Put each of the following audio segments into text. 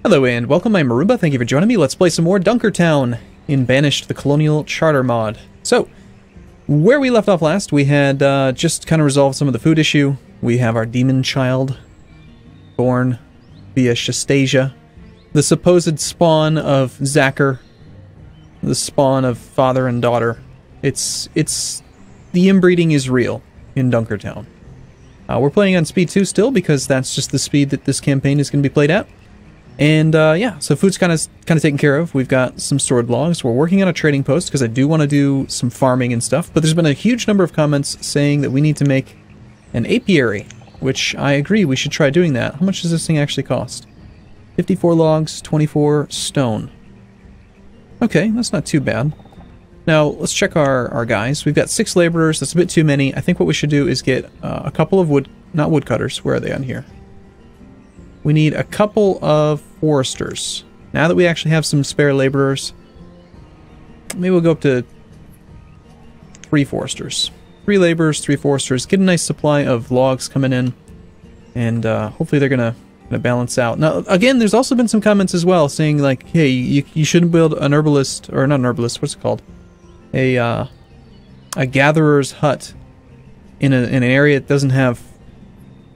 Hello and welcome, I'm Arumba, thank you for joining me. Let's play some more Dunkertown in Banished, the Colonial Charter mod. So, where we left off last, we had just kind of resolved some of the food issue. We have our demon child, born via Shastasia, the supposed spawn of Zacher, the spawn of father and daughter. The inbreeding is real in Dunkertown. We're playing on speed 2 still, because that's just the speed that this campaign is going to be played at. And yeah, so food's kind of taken care of. We've got some stored logs. We're working on a trading post because I do want to do some farming and stuff. But there's been a huge number of comments saying that we need to make an apiary, which I agree we should try doing that. How much does this thing actually cost? 54 logs, 24 stone. Okay, that's not too bad. Now, let's check our guys. We've got 6 laborers. That's a bit too many. I think what we should do is get a couple of not woodcutters. Where are they on here? We need a couple of foresters. Now that we actually have some spare laborers, maybe we'll go up to 3 foresters. 3 laborers, 3 foresters. Get a nice supply of logs coming in, and hopefully they're gonna balance out. Now, again, there's also been some comments as well saying like, hey, you shouldn't build an herbalist, or not an herbalist, what's it called? A gatherer's hut in an area that doesn't have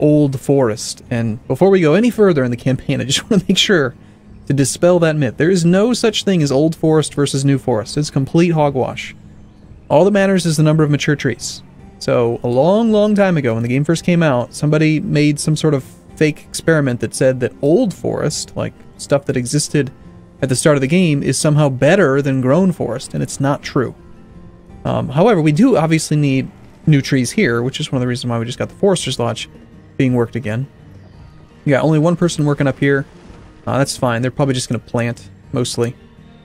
old forest. And before we go any further in the campaign, I just want to make sure to dispel that myth. There is no such thing as old forest versus new forest. It's complete hogwash. All that matters is the number of mature trees. So a long time ago, when the game first came out, somebody made some sort of fake experiment that said that old forest, like stuff that existed at the start of the game, is somehow better than grown forest, and it's not true. However, we do obviously need new trees here, which is one of the reasons why we just got the Forester's Lodge being worked again. Yeah, only one person working up here. That's fine. They're probably just going to plant, mostly.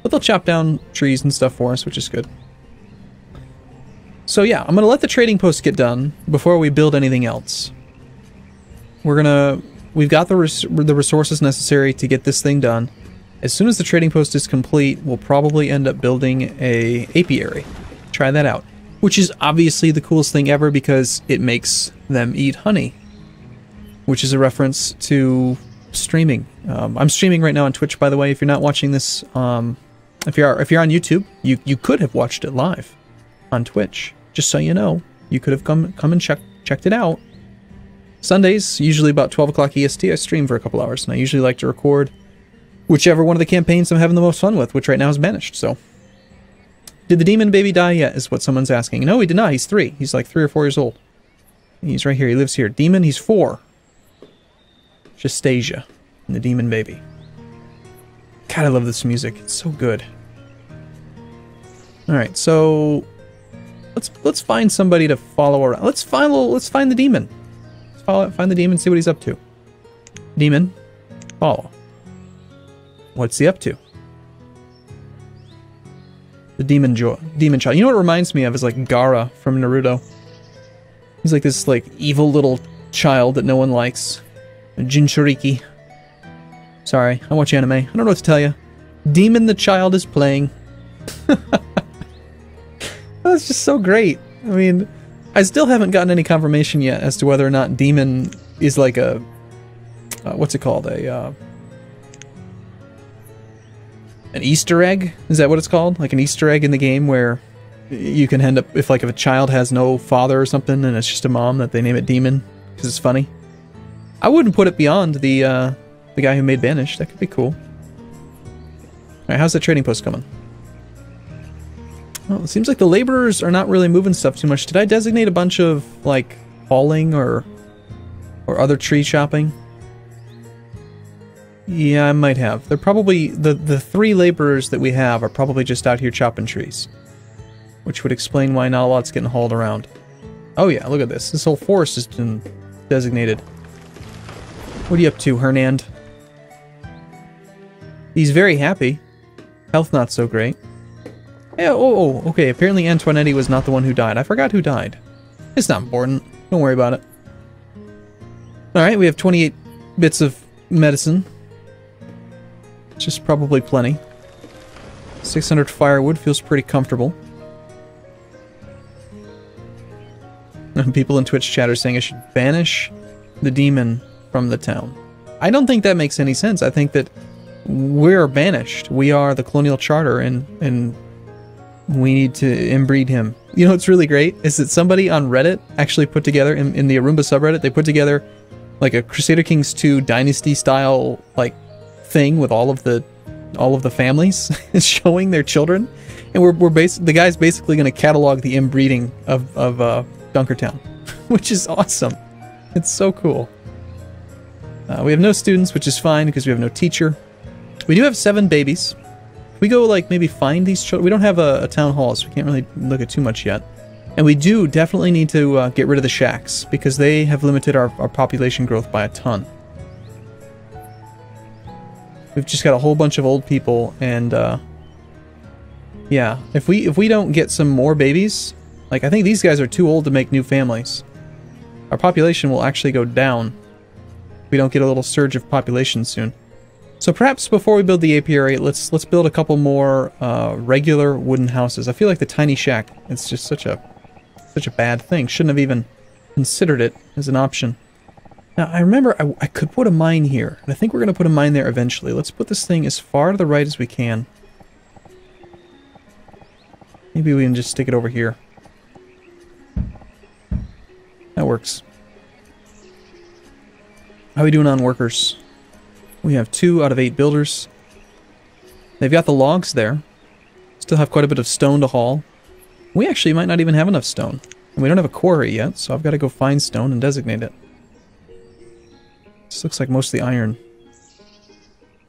But they'll chop down trees and stuff for us, which is good. So yeah, I'm going to let the trading post get done before we build anything else. We've got the resources necessary to get this thing done. As soon as the trading post is complete, we'll probably end up building a apiary. Try that out. Which is obviously the coolest thing ever because it makes them eat honey. Which is a reference to streaming. I'm streaming right now on Twitch, by the way. If you're not watching this, if you're on YouTube, you could have watched it live on Twitch. Just so you know, you could have come and checked it out. Sundays, usually about 12 o'clock EST, I stream for a couple hours, and I usually like to record whichever one of the campaigns I'm having the most fun with, which right now is Banished. So, did the demon baby die yet? Is what someone's asking. No, he did not. He's 3. He's like 3 or 4 years old. He's right here. He lives here. Demon, he's 4. Shastasia, and the demon baby. God, I love this music. It's so good. All right, so let's find somebody to follow around. Let's find the demon. Let's find the demon. See what he's up to. Demon, follow. What's he up to? The demon child. You know what it reminds me of is like Gaara from Naruto. He's like this like evil little child that no one likes. Jinchuriki. Sorry, I watch anime. I don't know what to tell you. Demon the child is playing. That's just so great. I mean, I still haven't gotten any confirmation yet as to whether or not Demon is like a... what's it called? An Easter egg? Is that what it's called? Like an Easter egg in the game where you can end up... If a child has no father or something and it's just a mom, that they name it Demon because it's funny. I wouldn't put it beyond the guy who made Banished. That could be cool. Alright, how's that trading post coming? Well, it seems like the laborers are not really moving stuff too much. Did I designate a bunch of, like, hauling or other tree chopping? Yeah, I might have. They're probably... The 3 laborers that we have are probably just out here chopping trees. Which would explain why not a lot's getting hauled around. Oh yeah, look at this. This whole forest has been designated. What are you up to, Hernand? He's very happy. Health not so great. Yeah, okay. Apparently Antoinetti was not the one who died. I forgot who died. It's not important. Don't worry about it. Alright, we have 28 bits of medicine. It's just probably plenty. 600 firewood feels pretty comfortable. People in Twitch chat are saying I should banish the demon from the town. I don't think that makes any sense. I think that we're banished. We are the Colonial Charter, and we need to inbreed him. You know what's really great is that somebody on Reddit actually put together, in the Arumba subreddit, they put together like a Crusader Kings 2 Dynasty style like thing with all of the families showing their children, and the guy's basically going to catalog the inbreeding of Dunkertown, which is awesome. It's so cool. We have no students, which is fine because we have no teacher. We do have 7 babies. We go like maybe find these children. We don't have a town hall, so we can't really look at too much yet. And we do definitely need to get rid of the shacks because they have limited our population growth by a ton. We've just got a whole bunch of old people, and yeah, if we don't get some more babies, like I think these guys are too old to make new families. Our population will actually go down if we don't get a little surge of population soon. So perhaps before we build the apiary, let's build a couple more regular wooden houses. I feel like the tiny shack, it's just such a bad thing. Shouldn't have even considered it as an option. Now I remember I could put a mine here, and I think we're going to put a mine there eventually. Let's put this thing as far to the right as we can. Maybe we can just stick it over here. That works. How are we doing on workers? We have 2 out of 8 builders. They've got the logs there. Still have quite a bit of stone to haul. We actually might not even have enough stone. And we don't have a quarry yet, so I've got to go find stone and designate it. This looks like mostly iron.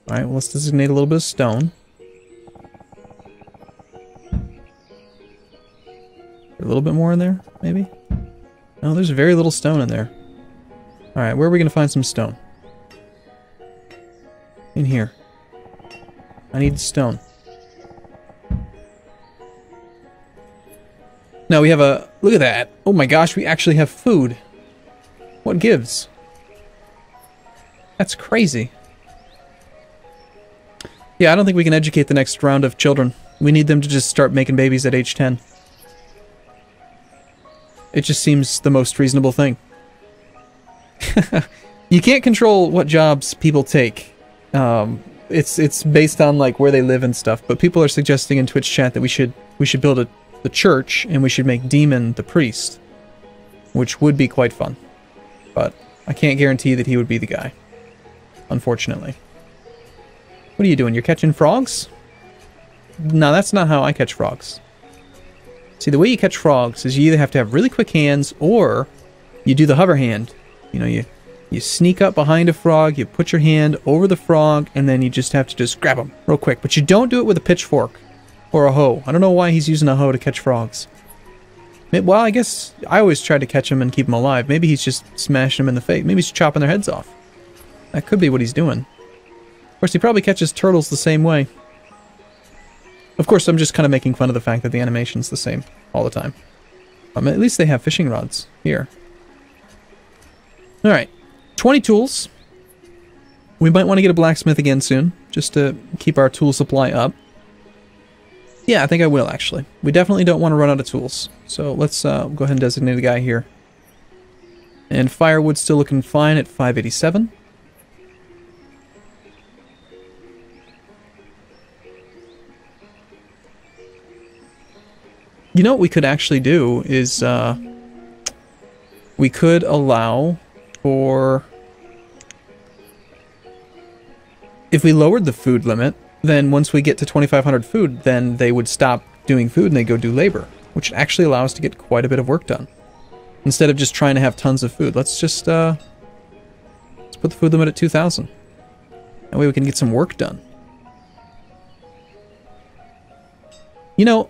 Alright, well, let's designate a little bit of stone. A little bit more in there, maybe? No, there's very little stone in there. Alright, where are we going to find some stone? In here. I need stone. Now we have a... Look at that! Oh my gosh, we actually have food! What gives? That's crazy. Yeah, I don't think we can educate the next round of children. We need them to just start making babies at age 10. It just seems the most reasonable thing. You can't control what jobs people take. It's based on like where they live and stuff. But people are suggesting in Twitch chat that we should build the church, and we should make Demon the priest, which would be quite fun. But I can't guarantee that he would be the guy, unfortunately. What are you doing? You're catching frogs? No, that's not how I catch frogs. See, the way you catch frogs is you either have to have really quick hands, or you do the hover hand. You know, you sneak up behind a frog, you put your hand over the frog, and then you just have to just grab them real quick. But you don't do it with a pitchfork or a hoe. I don't know why he's using a hoe to catch frogs. Well, I guess I always try to catch them and keep them alive. Maybe he's just smashing them in the face. Maybe he's chopping their heads off. That could be what he's doing. Of course, he probably catches turtles the same way. Of course, I'm just kind of making fun of the fact that the animation's the same all the time. At least they have fishing rods here. Alright, 20 tools. We might want to get a blacksmith again soon, just to keep our tool supply up. Yeah, I think I will, actually. We definitely don't want to run out of tools. So let's go ahead and designate a guy here. And firewood's still looking fine at 587. You know what we could actually do is, we could allow for... If we lowered the food limit, then once we get to 2,500 food, then they would stop doing food and they go do labor, which actually allows us to get quite a bit of work done. Instead of just trying to have tons of food, let's just, let's put the food limit at 2,000. That way we can get some work done. You know,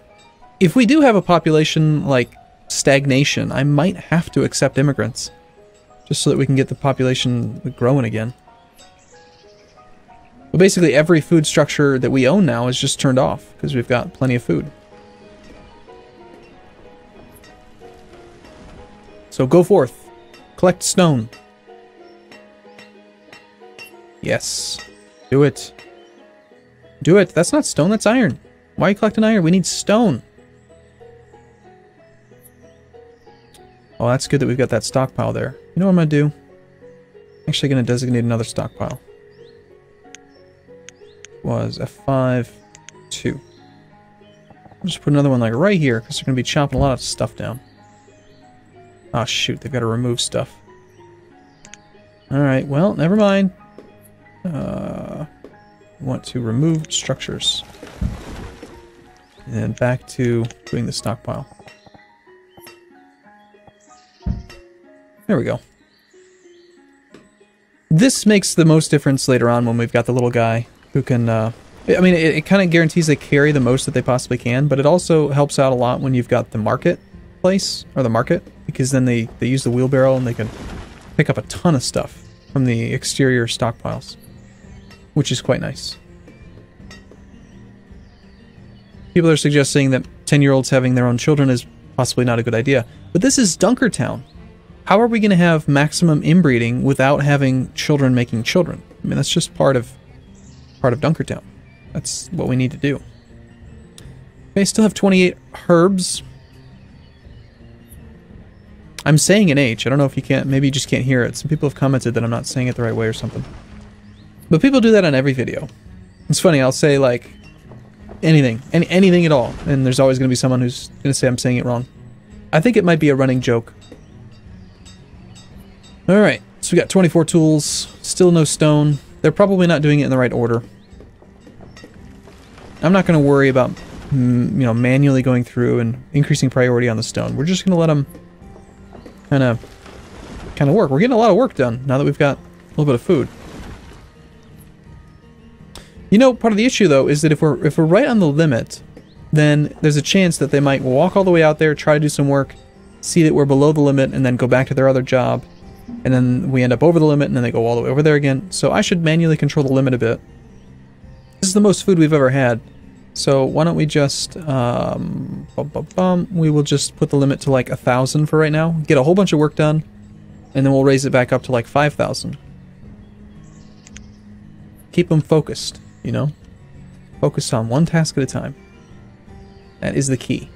if we do have a population, like, stagnation, I might have to accept immigrants. Just so that we can get the population growing again. But basically every food structure that we own now is just turned off, because we've got plenty of food. So go forth. Collect stone. Yes. Do it. Do it. That's not stone, that's iron. Why are you collecting iron? We need stone. Oh, that's good that we've got that stockpile there. You know what I'm going to do? I'm actually going to designate another stockpile. was F5, 2. I'll just put another one like right here, because they're going to be chopping a lot of stuff down. Oh shoot, they've got to remove stuff. Alright, well, never mind. Want to remove structures. And then back to doing the stockpile. There we go. This makes the most difference later on when we've got the little guy who can, I mean, it kind of guarantees they carry the most that they possibly can, but it also helps out a lot when you've got the marketplace, or the market, because then they use the wheelbarrow and they can pick up a ton of stuff from the exterior stockpiles, which is quite nice. People are suggesting that 10-year-olds having their own children is possibly not a good idea, but this is Dunkertown. How are we going to have maximum inbreeding without having children making children? I mean, that's just part of Dunkertown. That's what we need to do. Okay, still have 28 herbs. I'm saying an H. I don't know if you can't, maybe you just can't hear it. Some people have commented that I'm not saying it the right way or something. But people do that on every video. It's funny, I'll say like anything at all, and there's always going to be someone who's going to say I'm saying it wrong. I think it might be a running joke. Alright, so we got 24 tools, still no stone. They're probably not doing it in the right order. I'm not going to worry about, you know, manually going through and increasing priority on the stone. We're just going to let them kind of work. We're getting a lot of work done now that we've got a little bit of food. You know, part of the issue though is that if we're right on the limit, then there's a chance that they might walk all the way out there, try to do some work, see that we're below the limit, and then go back to their other job. And then we end up over the limit, and then they go all the way over there again. So I should manually control the limit a bit. This is the most food we've ever had. So why don't we just, we will just put the limit to like 1,000 for right now. Get a whole bunch of work done, and then we'll raise it back up to like 5,000. Keep them focused, you know? Focus on one task at a time. That is the key.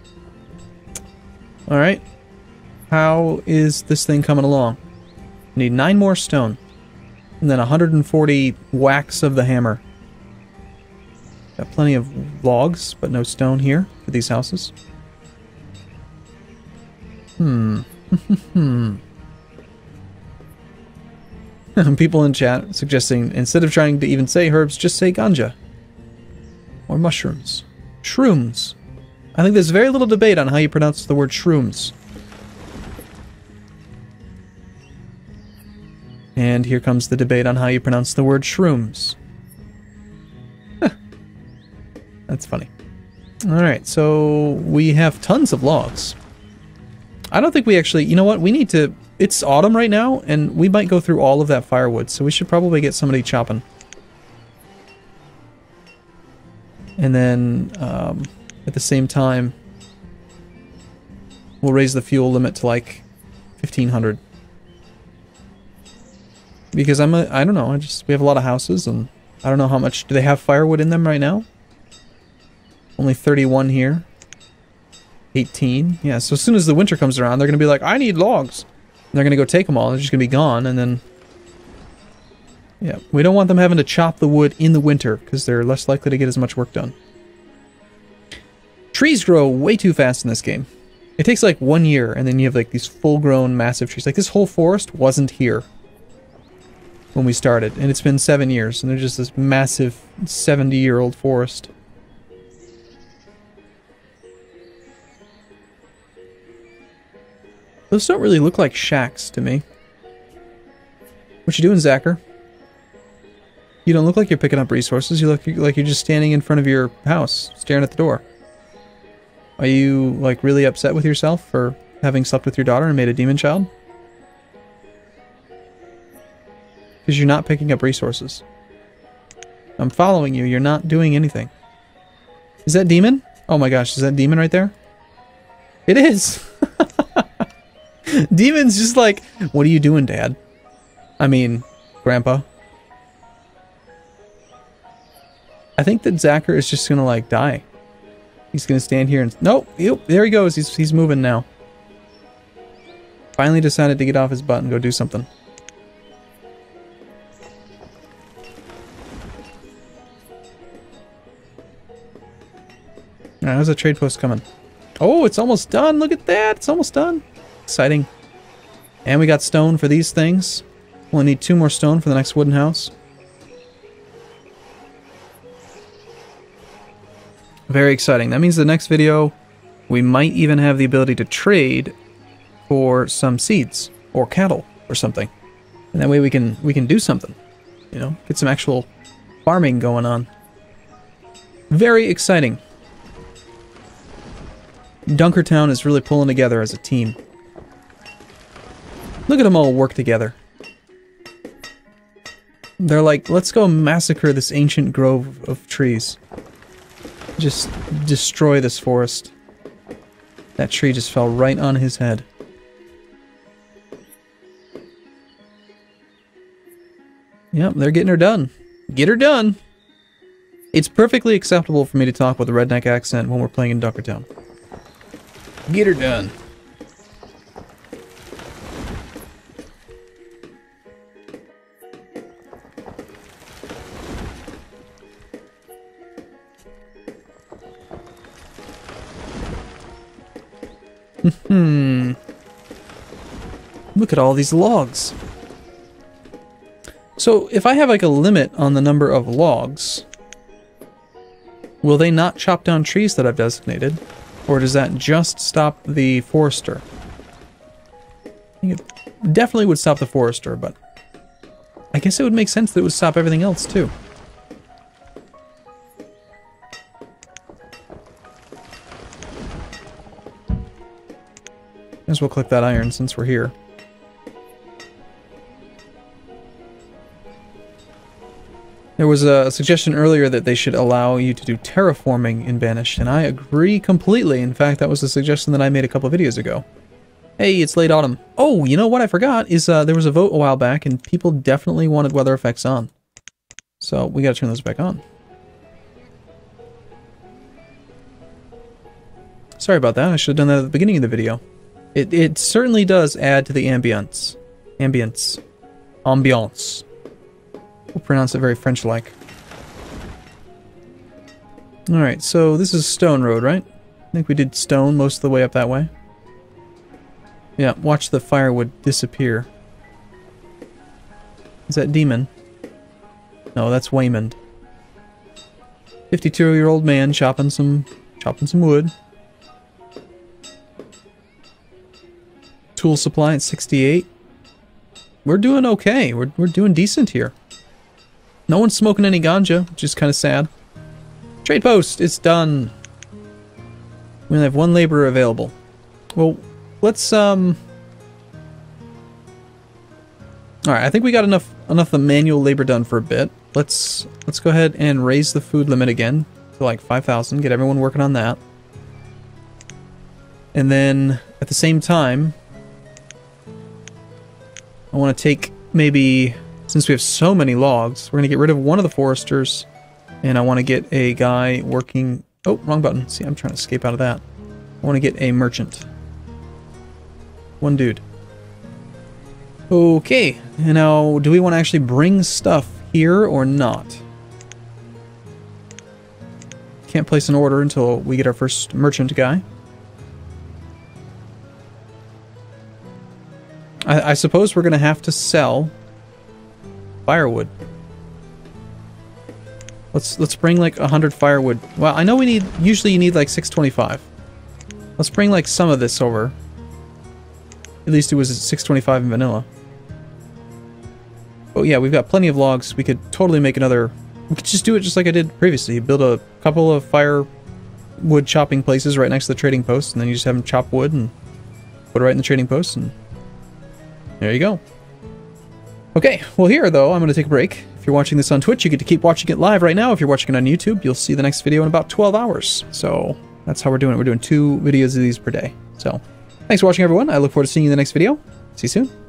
Alright. How is this thing coming along? Need 9 more stone. And then 140 whacks of the hammer. Got plenty of logs, but no stone here for these houses. People in chat suggesting instead of trying to even say herbs, just say ganja. Or mushrooms. Shrooms. I think there's very little debate on how you pronounce the word shrooms. And here comes the debate on how you pronounce the word shrooms. That's funny. Alright, so we have tons of logs. I don't think we actually... You know what? We need to... It's autumn right now, and we might go through all of that firewood, so we should probably get somebody chopping. And then, at the same time, we'll raise the fuel limit to like 1,500. Because I don't know, we have a lot of houses, and I don't know how much... Do they have firewood in them right now? Only 31 here. 18. Yeah, so as soon as the winter comes around, they're going to be like, I need logs. And they're going to go take them all. They're just going to be gone, and then... Yeah, we don't want them having to chop the wood in the winter, because they're less likely to get as much work done. Trees grow way too fast in this game. It takes like 1 year, and then you have like these full-grown massive trees. Like this whole forest wasn't here when we started, and it's been 7 years, and they're just this massive 70-year-old forest. Those don't really look like shacks to me. What you doing, Zacher? You don't look like you're picking up resources. You look like you're just standing in front of your house, staring at the door. Are you, like, really upset with yourself for having slept with your daughter and made a demon child? Because you're not picking up resources. I'm following you. You're not doing anything. Is that demon? Oh my gosh, is that demon right there? It is! Demon's just like, what are you doing, Dad? I mean, Grandpa. I think that Zacher is just gonna, like, die. He's gonna stand here and... Nope! Yep, there he goes. He's moving now. Finally decided to get off his butt and go do something. Alright, how's the trade post coming? Oh, it's almost done. Look at that. It's almost done. Exciting. And we got stone for these things. We'll need 2 more stone for the next wooden house. Very exciting. That means the next video, we might even have the ability to trade for some seeds or cattle or something. And that way we can do something. You know, get some actual farming going on. Very exciting. Dunkertown is really pulling together as a team. Look at them all work together. They're like, let's go massacre this ancient grove of trees. Just destroy this forest. That tree just fell right on his head. Yep, they're getting her done. Get her done! It's perfectly acceptable for me to talk with a redneck accent when we're playing in Dunkertown. Get her done. Look at all these logs. So, if I have like a limit on the number of logs, will they not chop down trees that I've designated? Or does that just stop the forester? I think it definitely would stop the forester, but I guess it would make sense that it would stop everything else too. Might as well click that iron since we're here. There was a suggestion earlier that they should allow you to do terraforming in Banished, and I agree completely. In fact, that was a suggestion that I made a couple videos ago. Hey, it's late autumn. Oh, you know what I forgot is there was a vote a while back, and people definitely wanted weather effects on. So we gotta turn those back on. Sorry about that. I should have done that at the beginning of the video. It certainly does add to the ambience. Ambience. We'll pronounce it very French-like. Alright, so this is Stone Road, right? I think we did stone most of the way up that way. Yeah, watch the firewood disappear. Is that Demon? No, that's Waymond. 52-year-old man chopping some wood. Tool supply at 68. We're doing okay. We're doing decent here. No one's smoking any ganja, which is kind of sad. Trade post, it's done. We only have 1 laborer available. Well, let's Alright, I think we got enough of the manual labor done for a bit. Let's go ahead and raise the food limit again to like 5,000. Get everyone working on that. And then at the same time, I want to take maybe, since we have so many logs, we're going to get rid of one of the foresters, and I want to get a guy working... Oh, wrong button. See, I'm trying to escape out of that. I want to get a merchant. 1 dude. Okay, and now, do we want to actually bring stuff here or not? Can't place an order until we get our first merchant guy. I suppose we're going to have to sell firewood. Let's bring like 100 firewood. Well, I know we need, usually you need like 625. Let's bring like some of this over. At least it was 625 in vanilla. Oh yeah, we've got plenty of logs. We could totally make another... We could just do it just like I did previously. Build a couple of firewood chopping places right next to the trading post, and then you just have them chop wood and put it right in the trading post, and there you go. Okay, well here though, I'm going to take a break. If you're watching this on Twitch, you get to keep watching it live right now. If you're watching it on YouTube, you'll see the next video in about 12 hours. So that's how we're doing it. We're doing 2 videos of these per day. So thanks for watching, everyone. I look forward to seeing you in the next video. See you soon.